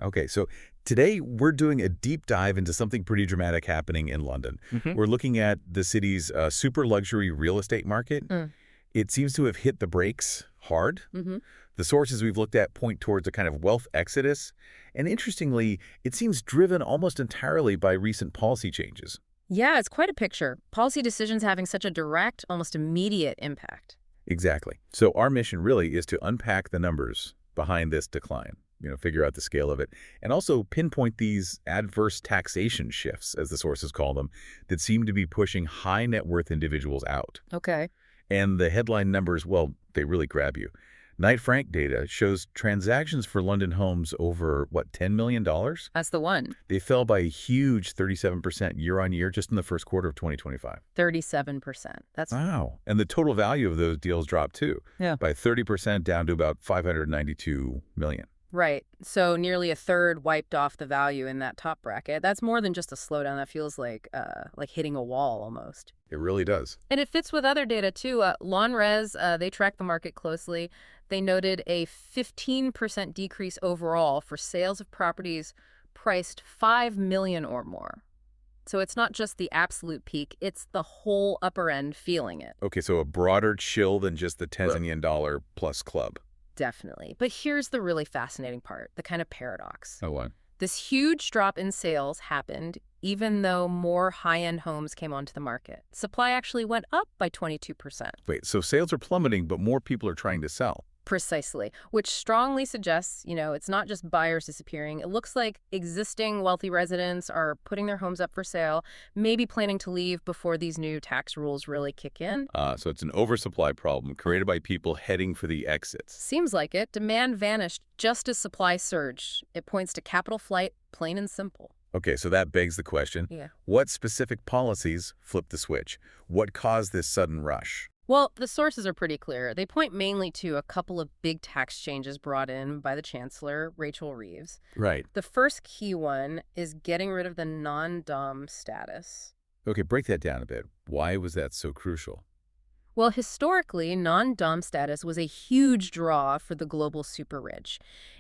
Okay, so today we're doing a deep dive into something pretty dramatic happening in London. Hmm. We're looking at the city's super luxury real estate market. Mm. It seems to have hit the brakes hard. Hmm. The sources we've looked at point towards a kind of wealth exodus. And interestingly, it seems driven almost entirely by recent policy changes. Yeah, it's quite a picture. Policy decisions having such a direct, almost immediate impact. Exactly. So our mission really is to unpack the numbers behind this decline, figure out the scale of it, and also pinpoint these adverse taxation shifts, as the sources call them, that seem to be pushing high net worth individuals out. Okay. And the headline numbers, well, they really grab you. Knight Frank data shows transactions for London homes over, $10 million? That's the one. They fell by a huge 37% year on year just in the first quarter of 2025. 37%. That's Wow. And the total value of those deals dropped too, Yeah. by 30% down to about $592 million. right. So nearly a third wiped off the value in that top bracket. That's more than just a slowdown. That feels like hitting a wall almost. It really does. And it fits with other data too. Lonres, they track the market closely. They noted a 15% decrease overall for sales of properties priced $5 million or more. So it's not just the absolute peak, it's the whole upper end feeling it. Okay, so a broader chill than just the $10 million plus club. Definitely. But here's the really fascinating part, the kind of paradox. Oh, what? This huge drop in sales happened even though more high-end homes came onto the market. Supply actually went up by 22%. Wait, so sales are plummeting, but more people are trying to sell. Precisely, which strongly suggests, it's not just buyers disappearing. It looks like existing wealthy residents are putting their homes up for sale, maybe planning to leave before these new tax rules really kick in. So it's an oversupply problem created by people heading for the exits. Seems like it. Demand vanished just as supply surged. It points to capital flight, plain and simple. Okay, so that begs the question, Yeah. what specific policies flipped the switch? What caused this sudden rush? Well, the sources are pretty clear. They point mainly to a couple of big tax changes brought in by the Chancellor, Rachel Reeves. Right. The first key one is getting rid of the non-dom status. Okay, break that down a bit. Why was that so crucial? Well, historically, non-dom status was a huge draw for the global super-rich.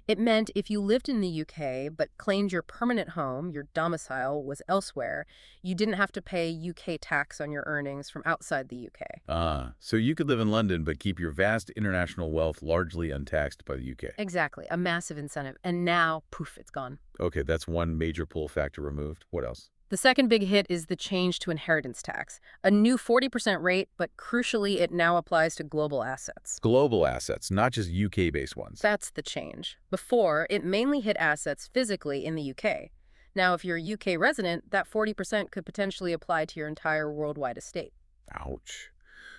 It meant if you lived in the UK but claimed your permanent home, your domicile, was elsewhere, you didn't have to pay UK tax on your earnings from outside the UK. So you could live in London but keep your vast international wealth largely untaxed by the UK. Exactly, a massive incentive. And now, poof, it's gone. Okay, that's one major pull factor removed. What else? The second big hit is the change to inheritance tax, a new 40% rate, but crucially, it now applies to global assets. Global assets, not just UK-based ones. That's the change. Before, it mainly hit assets physically in the UK. Now, if you're a UK resident, that 40% could potentially apply to your entire worldwide estate. Ouch.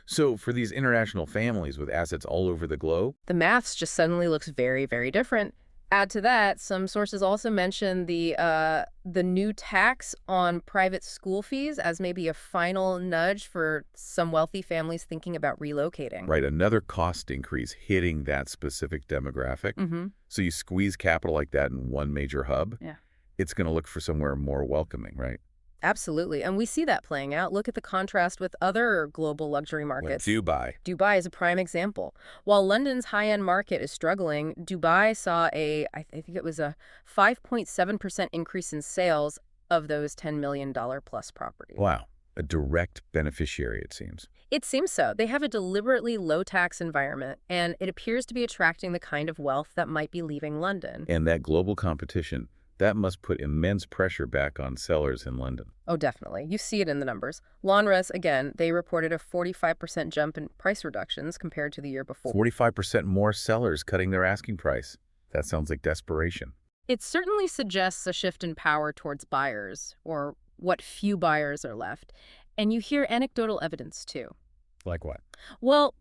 So for these international families with assets all over the globe? The maths just suddenly looks very, very different. Add to that, some sources also mention the new tax on private school fees as maybe a final nudge for some wealthy families thinking about relocating. Right, another cost increase hitting that specific demographic. Mm-hmm. So you squeeze capital like that in one major hub, Yeah. it's going to look for somewhere more welcoming, right? Absolutely. And we see that playing out. Look at the contrast with other global luxury markets. Dubai. Dubai is a prime example. While London's high-end market is struggling, Dubai saw I think it was a 5.7% increase in sales of those $10 million plus properties. Wow, a direct beneficiary, it seems. It seems so. They have a deliberately low-tax environment, and it appears to be attracting the kind of wealth that might be leaving London. And that global competition, that must put immense pressure back on sellers in London. Oh, definitely. You see it in the numbers. Lonres, again, they reported a 45% jump in price reductions compared to the year before. 45% more sellers cutting their asking price. That sounds like desperation. It certainly suggests a shift in power towards buyers, or what few buyers are left. And you hear anecdotal evidence, too. Like what? Well,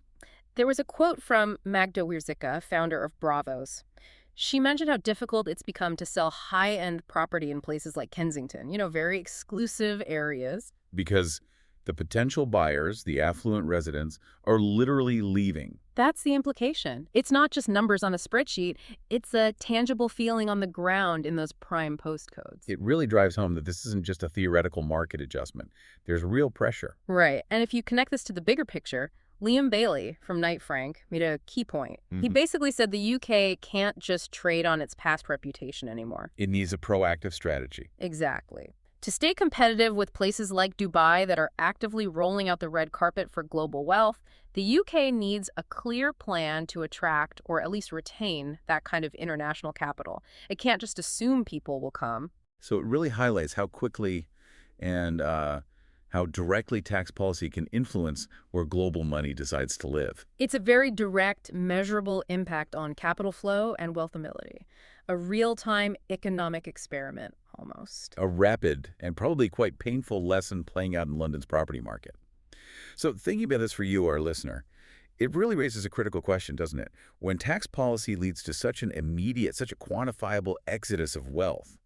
there was a quote from Magda Wierzicka, founder of Bravos. She mentioned how difficult it's become to sell high-end property in places like Kensington, very exclusive areas. Because the potential buyers, the affluent residents, are literally leaving. That's the implication. It's not just numbers on a spreadsheet. It's a tangible feeling on the ground in those prime postcodes. It really drives home that this isn't just a theoretical market adjustment. There's real pressure. Right. And if you connect this to the bigger picture, Liam Bailey from Knight Frank made a key point. He Hmm. basically said the UK can't just trade on its past reputation anymore. It needs a proactive strategy. Exactly. To stay competitive with places like Dubai that are actively rolling out the red carpet for global wealth, the UK needs a clear plan to attract or at least retain that kind of international capital. It can't just assume people will come. So it really highlights how quickly and how directly tax policy can influence where global money decides to live. It's a very direct, measurable impact on capital flow and wealth mobility. A real-time economic experiment, almost. A rapid and probably quite painful lesson playing out in London's property market. So thinking about this for you, our listener, it really raises a critical question, doesn't it? When tax policy leads to such an immediate, such a quantifiable exodus of wealth,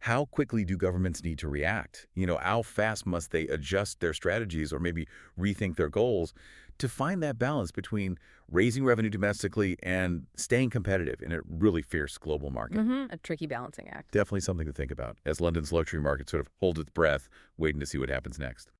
how quickly do governments need to react? How fast must they adjust their strategies or maybe rethink their goals to find that balance between raising revenue domestically and staying competitive in a really fierce global market? A tricky balancing act. Definitely something to think about as London's luxury market sort of holds its breath, waiting to see what happens next.